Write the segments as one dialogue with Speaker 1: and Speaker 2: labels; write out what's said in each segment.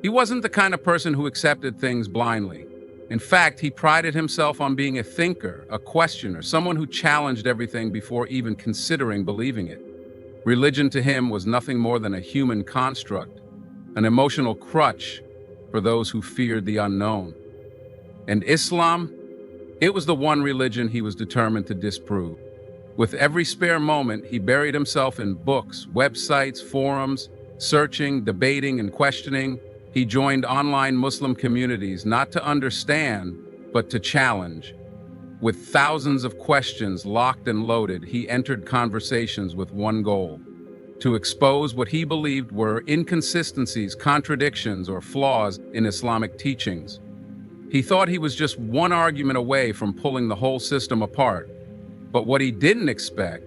Speaker 1: He wasn't the kind of person who accepted things blindly. In fact, he prided himself on being a thinker, a questioner, someone who challenged everything before even considering believing it. Religion to him was nothing more than a human construct, an emotional crutch for those who feared the unknown. And Islam, it was the one religion he was determined to disprove. With every spare moment, he buried himself in books, websites, forums, searching, debating, and questioning. He joined online Muslim communities not to understand, but to challenge. With thousands of questions locked and loaded, he entered conversations with one goal: to expose what he believed were inconsistencies, contradictions, or flaws in Islamic teachings. He thought he was just one argument away from pulling the whole system apart. But what he didn't expect,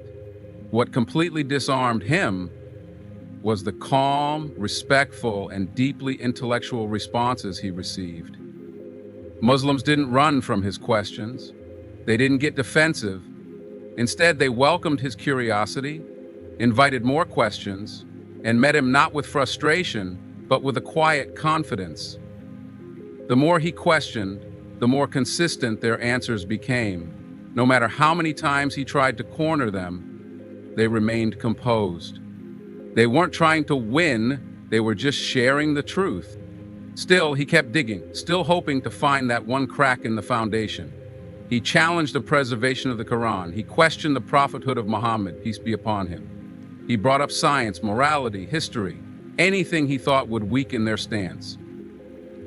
Speaker 1: what completely disarmed him, was the calm, respectful, and deeply intellectual responses he received. Muslims didn't run from his questions. They didn't get defensive. Instead, they welcomed his curiosity, invited more questions, and met him not with frustration, but with a quiet confidence. The more he questioned, the more consistent their answers became. No matter how many times he tried to corner them, they remained composed. They weren't trying to win, they were just sharing the truth. Still, he kept digging, still hoping to find that one crack in the foundation. He challenged the preservation of the Quran. He questioned the prophethood of Muhammad, peace be upon him. He brought up science, morality, history, anything he thought would weaken their stance.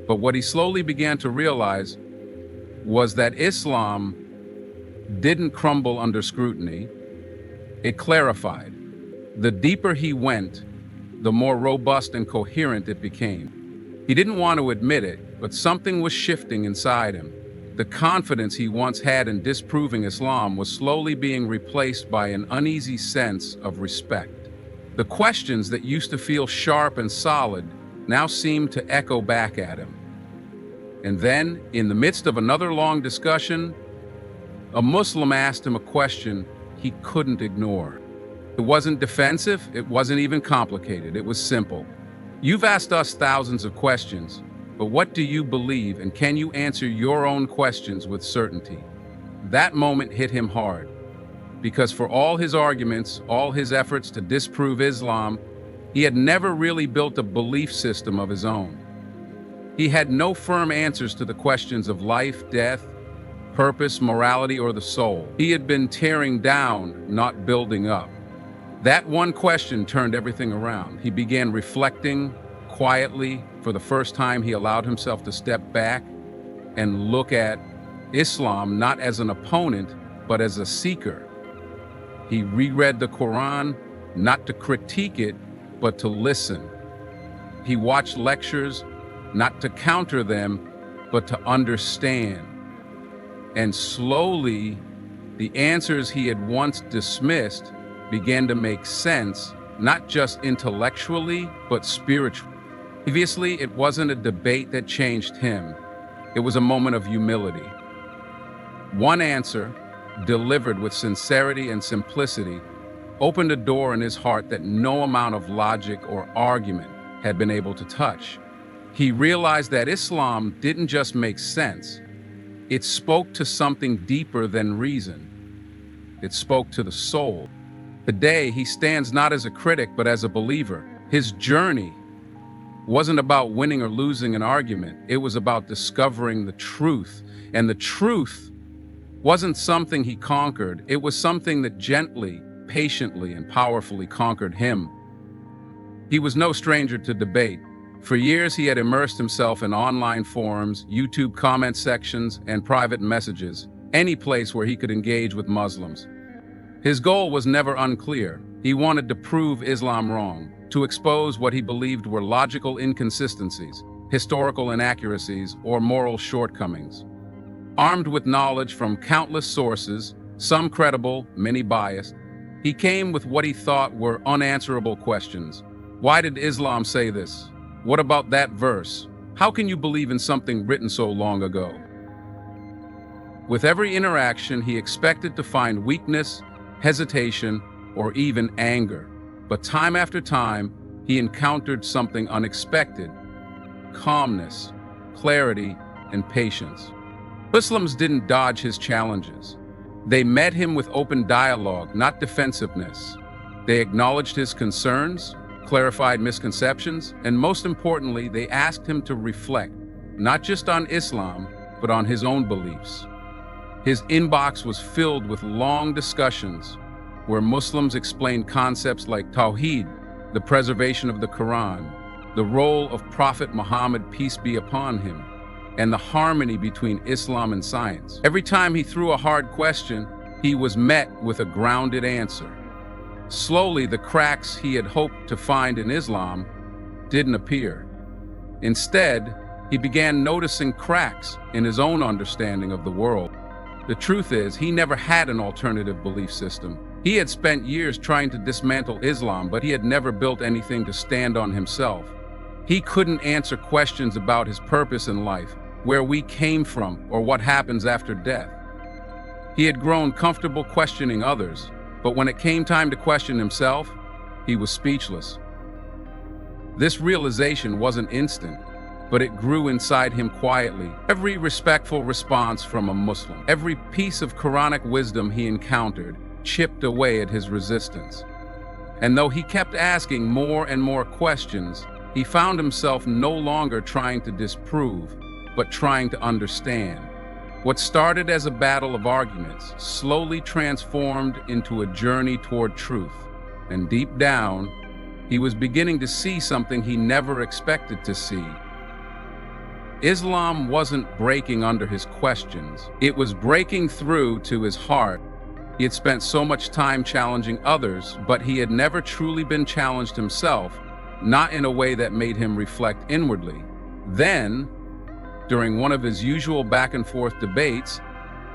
Speaker 1: But what he slowly began to realize was that Islam didn't crumble under scrutiny, it clarified. The deeper he went, the more robust and coherent it became. He didn't want to admit it, but something was shifting inside him. The confidence he once had in disproving Islam was slowly being replaced by an uneasy sense of respect. The questions that used to feel sharp and solid now seemed to echo back at him. And then, in the midst of another long discussion, a Muslim asked him a question he couldn't ignore. It wasn't defensive, it wasn't even complicated, it was simple. You've asked us thousands of questions, but what do you believe, and can you answer your own questions with certainty? That moment hit him hard, because for all his arguments, all his efforts to disprove Islam, he had never really built a belief system of his own. He had no firm answers to the questions of life, death, purpose, morality, or the soul. He had been tearing down, not building up. That one question turned everything around. He began reflecting quietly. For the first time, he allowed himself to step back and look at Islam not as an opponent, but as a seeker. He reread the Quran, not to critique it, but to listen. He watched lectures, not to counter them, but to understand. And slowly, the answers he had once dismissed began to make sense, not just intellectually, but spiritually. Previously, it wasn't a debate that changed him. It was a moment of humility. One answer, delivered with sincerity and simplicity, opened a door in his heart that no amount of logic or argument had been able to touch. He realized that Islam didn't just make sense. It spoke to something deeper than reason. It spoke to the soul. Today, he stands not as a critic, but as a believer. His journey wasn't about winning or losing an argument. It was about discovering the truth. And the truth wasn't something he conquered. It was something that gently, patiently, and powerfully conquered him. He was no stranger to debate. For years, he had immersed himself in online forums, YouTube comment sections, and private messages, any place where he could engage with Muslims. His goal was never unclear. He wanted to prove Islam wrong, to expose what he believed were logical inconsistencies, historical inaccuracies, or moral shortcomings. Armed with knowledge from countless sources, some credible, many biased, he came with what he thought were unanswerable questions. Why did Islam say this? What about that verse? How can you believe in something written so long ago? With every interaction, he expected to find weakness, hesitation, or even anger. But time after time, he encountered something unexpected: calmness, clarity, and patience. Muslims didn't dodge his challenges. They met him with open dialogue, not defensiveness. They acknowledged his concerns, clarified misconceptions, and most importantly, they asked him to reflect, not just on Islam, but on his own beliefs. His inbox was filled with long discussions where Muslims explained concepts like Tawheed, the preservation of the Quran, the role of Prophet Muhammad, peace be upon him, and the harmony between Islam and science. Every time he threw a hard question, he was met with a grounded answer. Slowly, the cracks he had hoped to find in Islam didn't appear. Instead, he began noticing cracks in his own understanding of the world. The truth is, he never had an alternative belief system. He had spent years trying to dismantle Islam, but he had never built anything to stand on himself. He couldn't answer questions about his purpose in life, where we came from, or what happens after death. He had grown comfortable questioning others, but when it came time to question himself, he was speechless. This realization wasn't instant, but it grew inside him quietly. Every respectful response from a Muslim, every piece of Quranic wisdom he encountered, chipped away at his resistance. And though he kept asking more and more questions, he found himself no longer trying to disprove, but trying to understand. What started as a battle of arguments slowly transformed into a journey toward truth. And deep down, he was beginning to see something he never expected to see. Islam wasn't breaking under his questions. It was breaking through to his heart. He had spent so much time challenging others, but he had never truly been challenged himself, not in a way that made him reflect inwardly. Then, during one of his usual back-and-forth debates,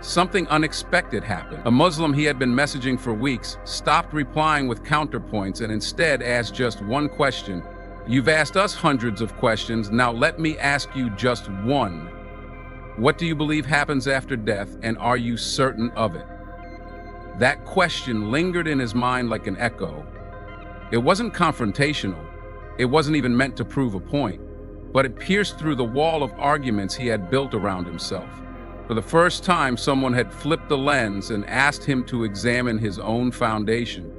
Speaker 1: something unexpected happened. A Muslim he had been messaging for weeks stopped replying with counterpoints and instead asked just one question. "You've asked us hundreds of questions, now let me ask you just one. What do you believe happens after death, and are you certain of it?" That question lingered in his mind like an echo. It wasn't confrontational. It wasn't even meant to prove a point, but it pierced through the wall of arguments he had built around himself. For the first time, someone had flipped the lens and asked him to examine his own foundation.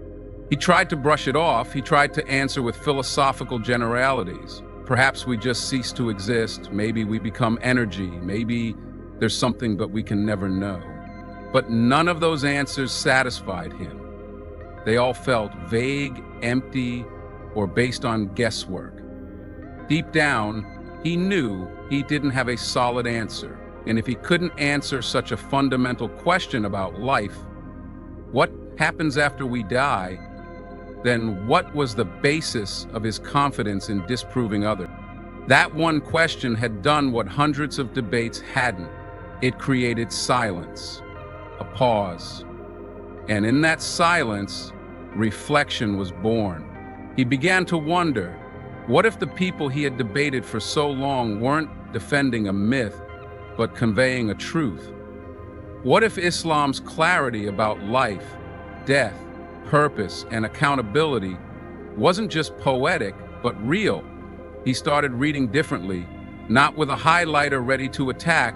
Speaker 1: He tried to brush it off. He tried to answer with philosophical generalities. Perhaps we just cease to exist. Maybe we become energy. Maybe there's something but we can never know. But none of those answers satisfied him. They all felt vague, empty, or based on guesswork. Deep down, he knew he didn't have a solid answer. And if he couldn't answer such a fundamental question about life, what happens after we die, then what was the basis of his confidence in disproving others? That one question had done what hundreds of debates hadn't. It created silence, a pause. And in that silence, reflection was born. He began to wonder, what if the people he had debated for so long weren't defending a myth, but conveying a truth? What if Islam's clarity about life, death, purpose, and accountability wasn't just poetic, but real? He started reading differently, not with a highlighter ready to attack,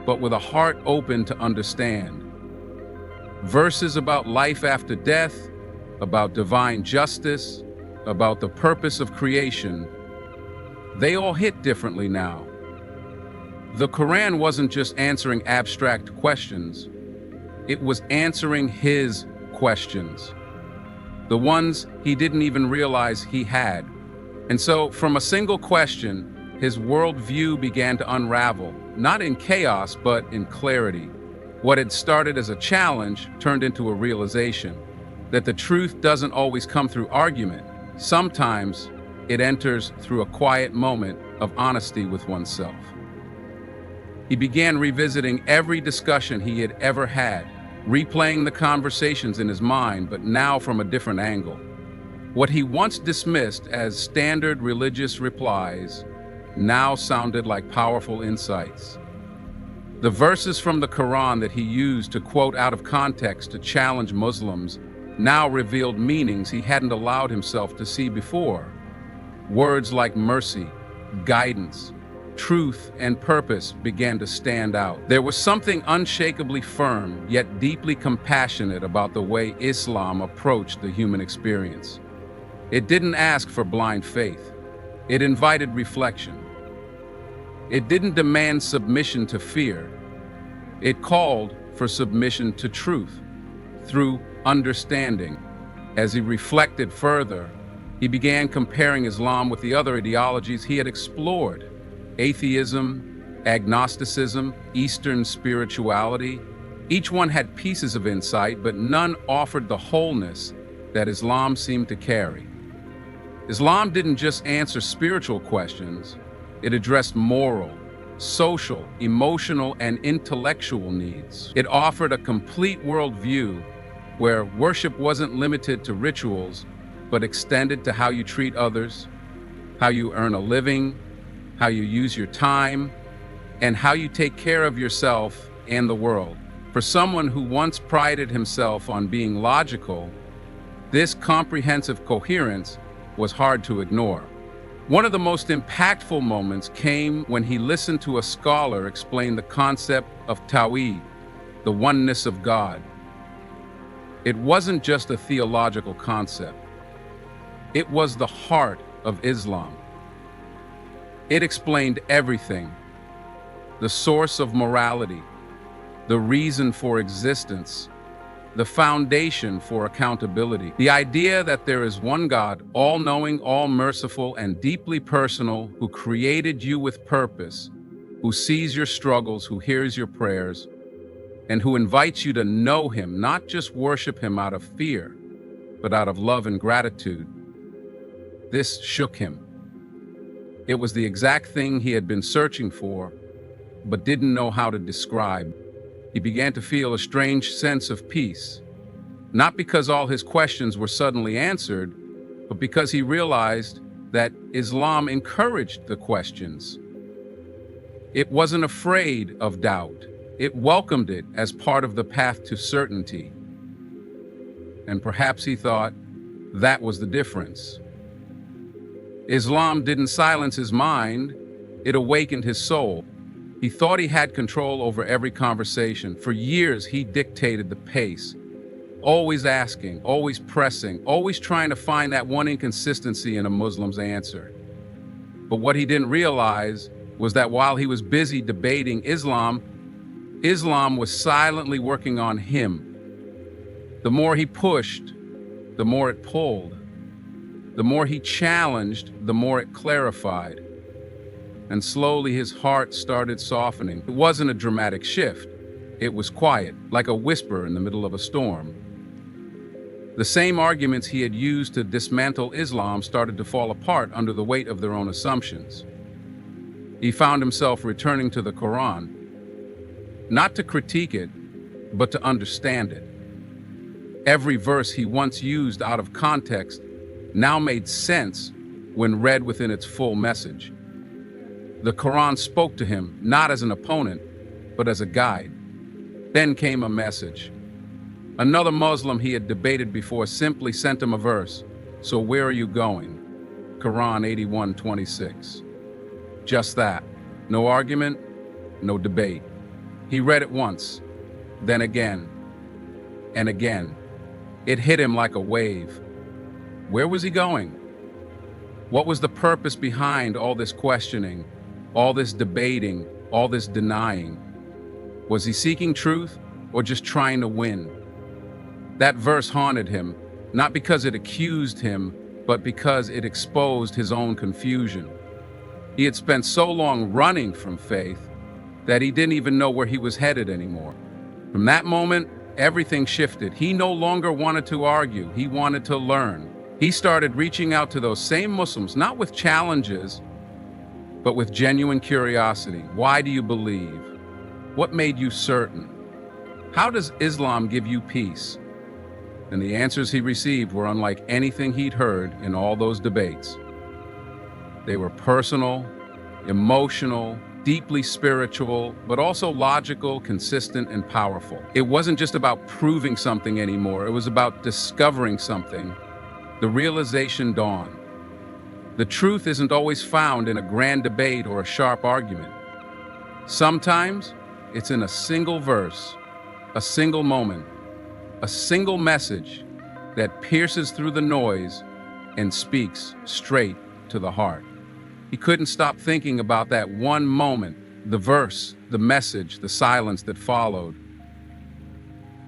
Speaker 1: but with a heart open to understand. Verses about life after death, about divine justice, about the purpose of creation, they all hit differently now. The Quran wasn't just answering abstract questions, it was answering his questions, the ones he didn't even realize he had. And so, from a single question, his worldview began to unravel, not in chaos, but in clarity. What had started as a challenge turned into a realization that the truth doesn't always come through argument. Sometimes it enters through a quiet moment of honesty with oneself. He began revisiting every discussion he had ever had, replaying the conversations in his mind, but now from a different angle. What he once dismissed as standard religious replies now sounded like powerful insights. The verses from the Quran that he used to quote out of context to challenge Muslims now revealed meanings he hadn't allowed himself to see before. Words like mercy, guidance, truth, and purpose began to stand out. There was something unshakably firm, yet deeply compassionate about the way Islam approached the human experience. It didn't ask for blind faith. It invited reflection. It didn't demand submission to fear. It called for submission to truth through understanding. As he reflected further, he began comparing Islam with the other ideologies he had explored: atheism, agnosticism, Eastern spirituality. Each one had pieces of insight, but none offered the wholeness that Islam seemed to carry. Islam didn't just answer spiritual questions, it addressed moral, social, emotional, and intellectual needs. It offered a complete worldview where worship wasn't limited to rituals, but extended to how you treat others, how you earn a living, how you use your time, and how you take care of yourself and the world. For someone who once prided himself on being logical, this comprehensive coherence was hard to ignore. One of the most impactful moments came when he listened to a scholar explain the concept of Tawhid, the oneness of God. It wasn't just a theological concept. It was the heart of Islam. It explained everything: the source of morality, the reason for existence, the foundation for accountability. The idea that there is one God, all-knowing, all-merciful, and deeply personal, who created you with purpose, who sees your struggles, who hears your prayers, and who invites you to know him, not just worship him out of fear, but out of love and gratitude. This shook him. It was the exact thing he had been searching for, but didn't know how to describe. He began to feel a strange sense of peace, not because all his questions were suddenly answered, but because he realized that Islam encouraged the questions. It wasn't afraid of doubt. It welcomed it as part of the path to certainty. And perhaps he thought that was the difference. Islam didn't silence his mind, it awakened his soul. He thought he had control over every conversation. For years, he dictated the pace, always asking, always pressing, always trying to find that one inconsistency in a Muslim's answer. But what he didn't realize was that while he was busy debating Islam was silently working on him. The more he pushed, the more it pulled. The more he challenged, the more it clarified. And slowly his heart started softening. It wasn't a dramatic shift. It was quiet, like a whisper in the middle of a storm. The same arguments he had used to dismantle Islam started to fall apart under the weight of their own assumptions. He found himself returning to the Quran, not to critique it, but to understand it. Every verse he once used out of context now made sense when read within its full message. The Quran spoke to him not as an opponent, but as a guide. Then came a message. Another Muslim he had debated before simply sent him a verse. "So where are you going?" Quran 81:26. Just that. No argument, no debate. He read it once, then again, and again. It hit him like a wave. Where was he going? What was the purpose behind all this questioning, all this debating, all this denying? Was he seeking truth or just trying to win? That verse haunted him, not because it accused him, but because it exposed his own confusion. He had spent so long running from faith that he didn't even know where he was headed anymore. From that moment, everything shifted. He no longer wanted to argue, he wanted to learn. He started reaching out to those same Muslims, not with challenges, but with genuine curiosity. Why do you believe? What made you certain? How does Islam give you peace? And the answers he received were unlike anything he'd heard in all those debates. They were personal, emotional, deeply spiritual, but also logical, consistent, and powerful. It wasn't just about proving something anymore. It was about discovering something. The realization dawned. The truth isn't always found in a grand debate or a sharp argument. Sometimes it's in a single verse, a single moment, a single message that pierces through the noise and speaks straight to the heart. He couldn't stop thinking about that one moment, the verse, the message, the silence that followed.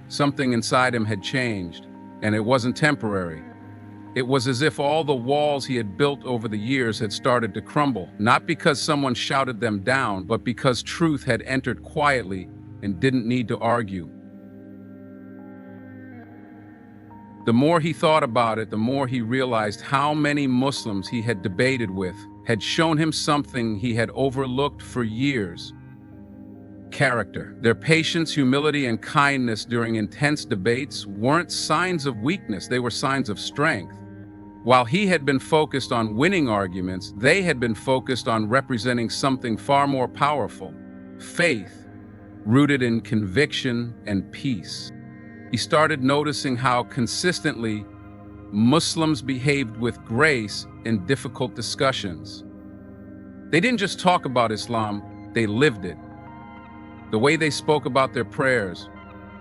Speaker 1: Something inside him had changed, and it wasn't temporary. It was as if all the walls he had built over the years had started to crumble, not because someone shouted them down, but because truth had entered quietly and didn't need to argue. The more he thought about it, the more he realized how many Muslims he had debated with had shown him something he had overlooked for years: character. Their patience, humility, and kindness during intense debates weren't signs of weakness, they were signs of strength. While he had been focused on winning arguments, they had been focused on representing something far more powerful: faith, rooted in conviction and peace. He started noticing how consistently Muslims behaved with grace in difficult discussions. They didn't just talk about Islam, they lived it. The way they spoke about their prayers,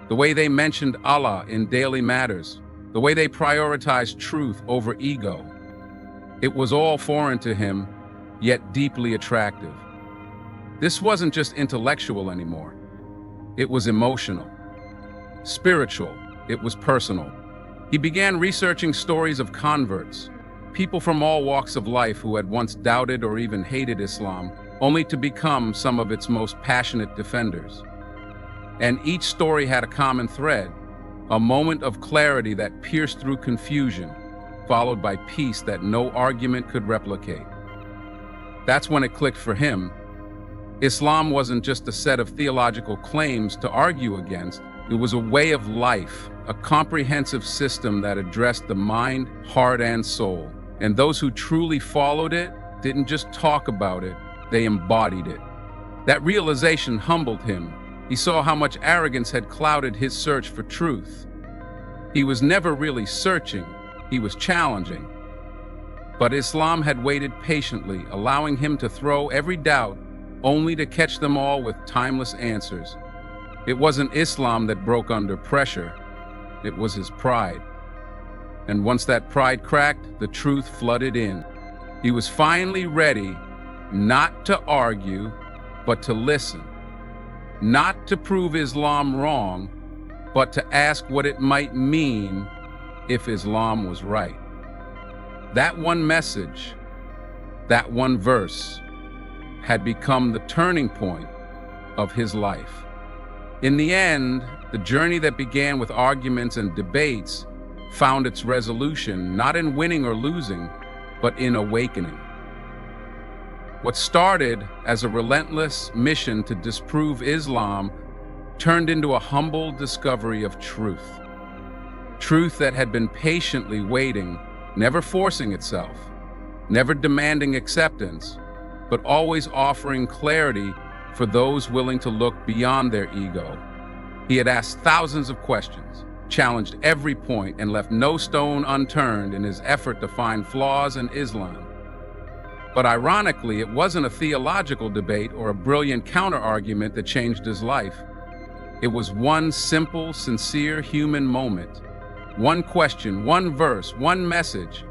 Speaker 1: the way they mentioned Allah in daily matters, the way they prioritized truth over ego. It was all foreign to him, yet deeply attractive. This wasn't just intellectual anymore. It was emotional, spiritual, it was personal. He began researching stories of converts, people from all walks of life who had once doubted or even hated Islam, only to become some of its most passionate defenders. And each story had a common thread: a moment of clarity that pierced through confusion, followed by peace that no argument could replicate. That's when it clicked for him. Islam wasn't just a set of theological claims to argue against, it was a way of life, a comprehensive system that addressed the mind, heart, and soul. And those who truly followed it didn't just talk about it, they embodied it. That realization humbled him. He saw how much arrogance had clouded his search for truth. He was never really searching, he was challenging. But Islam had waited patiently, allowing him to throw every doubt, only to catch them all with timeless answers. It wasn't Islam that broke under pressure, it was his pride. And once that pride cracked, the truth flooded in. He was finally ready, not to argue, but to listen. Not to prove Islam wrong, but to ask what it might mean if Islam was right. That one message, that one verse, had become the turning point of his life. In the end, the journey that began with arguments and debates found its resolution not in winning or losing, but in awakening. What started as a relentless mission to disprove Islam turned into a humble discovery of truth. Truth that had been patiently waiting, never forcing itself, never demanding acceptance, but always offering clarity for those willing to look beyond their ego. He had asked thousands of questions, challenged every point, and left no stone unturned in his effort to find flaws in Islam. But ironically, it wasn't a theological debate or a brilliant counter-argument that changed his life. It was one simple, sincere human moment. One question, one verse, one message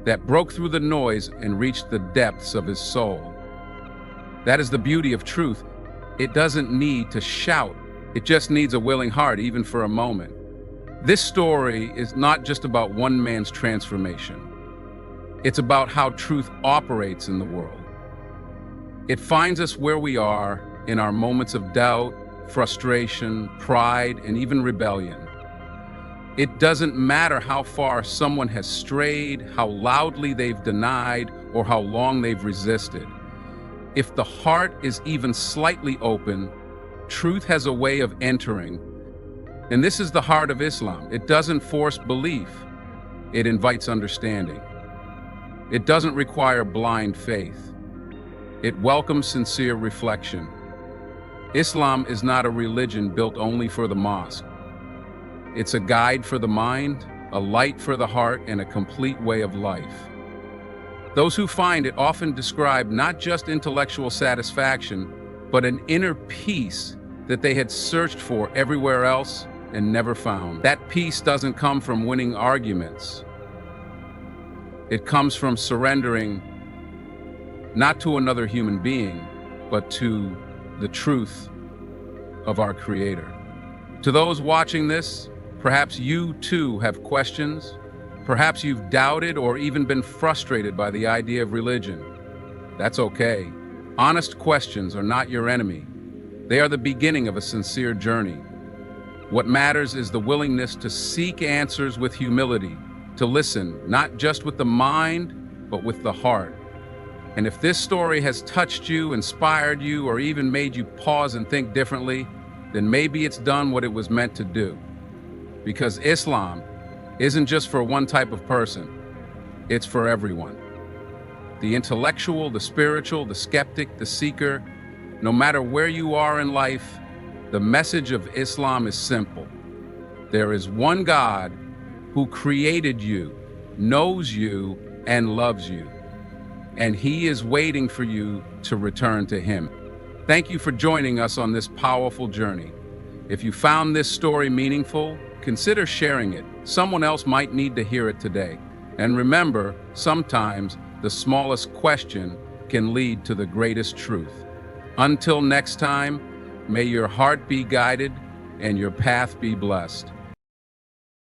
Speaker 1: that broke through the noise and reached the depths of his soul. That is the beauty of truth. It doesn't need to shout. It just needs a willing heart, even for a moment. This story is not just about one man's transformation. It's about how truth operates in the world. It finds us where we are in our moments of doubt, frustration, pride, and even rebellion. It doesn't matter how far someone has strayed, how loudly they've denied, or how long they've resisted. If the heart is even slightly open, truth has a way of entering. And this is the heart of Islam. It doesn't force belief. It invites understanding. It doesn't require blind faith. It welcomes sincere reflection. Islam is not a religion built only for the mosque. It's a guide for the mind, a light for the heart, and a complete way of life. Those who find it often describe not just intellectual satisfaction, but an inner peace that they had searched for everywhere else and never found. That peace doesn't come from winning arguments. It comes from surrendering not to another human being, but to the truth of our Creator. To those watching this, perhaps you too have questions. Perhaps you've doubted or even been frustrated by the idea of religion. That's okay. Honest questions are not your enemy. They are the beginning of a sincere journey. What matters is the willingness to seek answers with humility, to listen, not just with the mind, but with the heart. And if this story has touched you, inspired you, or even made you pause and think differently, then maybe it's done what it was meant to do. Because Islam isn't just for one type of person, it's for everyone. The intellectual, the spiritual, the skeptic, the seeker, no matter where you are in life, the message of Islam is simple. There is one God who created you, knows you, and loves you. And He is waiting for you to return to Him. Thank you for joining us on this powerful journey. If you found this story meaningful, consider sharing it. Someone else might need to hear it today. And remember, sometimes the smallest question can lead to the greatest truth. Until next time, may your heart be guided and your path be blessed.